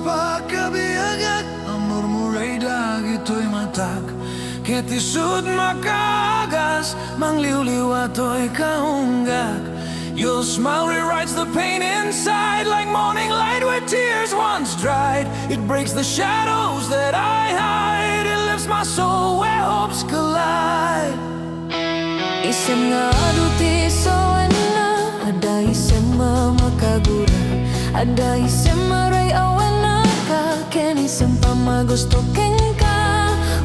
pakabiagak, ang murmuray dagitoy matak. Ket isu't makaagas, Mangliwliwa to'y kaunggak. Your smile rewrites the pain inside, like morning light where tears once dried. It breaks the shadows that I hide, it lifts my soul where hopes collide. Isem nga aduti so na, Adda isem makagura, Adda isem maray awen ken isem pammagusto kenka.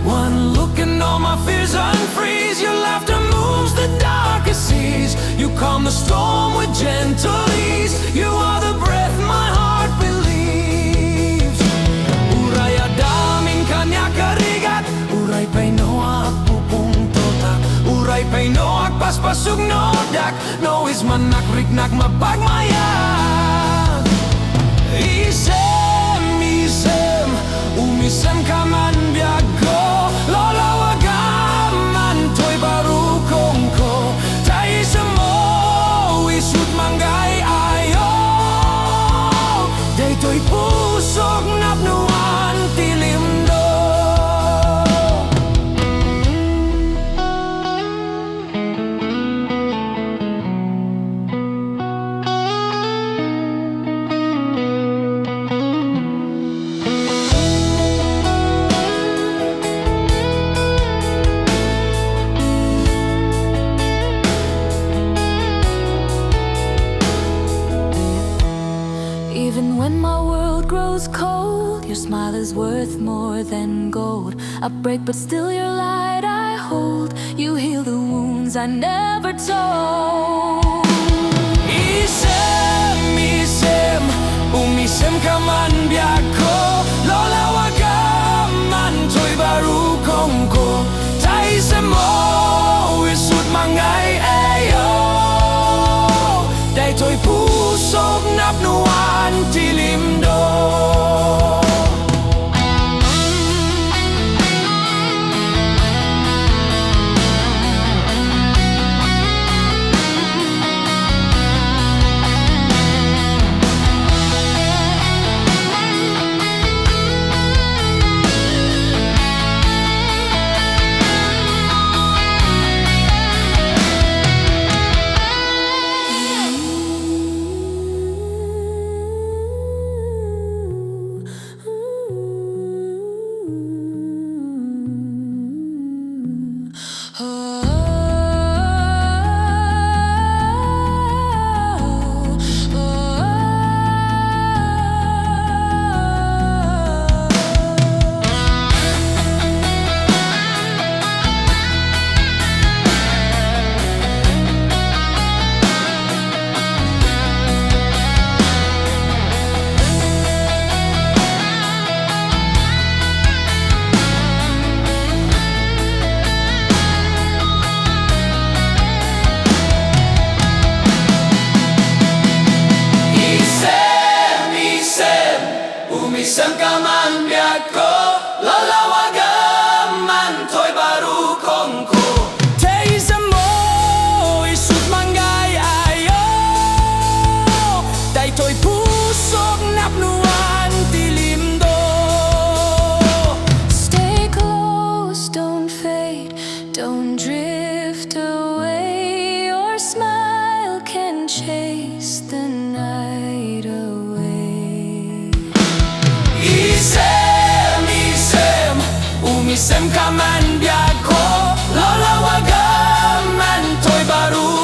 One look and all my fears unfreeze. Your laughter moves the darkest seas. You calm the storm with gentle ease. You are the breath my heart believes. Uray adaming kanya karigat, uray painoak pupuntotak, uray painoak paspasug nodak, no is manak riknak mapagmayag. Isem, isem, umisem ka man biag ko, lolawagaman to'y barukong ko. Taisem mo, isu't manggay ayo, daytoy pusog napnuan tilimdo. Even when my world grows cold, your smile is worth more than gold. I break but still your light I hold. You heal the wounds I never told. Isem, isem, umisem ka man biag ko, lolawagaman to'y barukong ko. Taisem mo, isu't manggay ayo, daytoy pusog napnuan tilimdo. Umisem ka man biag ko, lolawagaman to'y barukong ko. Taisem mo, isu't manggay ayo, daytoy pusog napnuan tilimdo. Stay close, don't fade, don't drift away. Your smile can chase the night away. Isem, isem, umisem ka man biag ko, lolawagaman to'y barukong ko.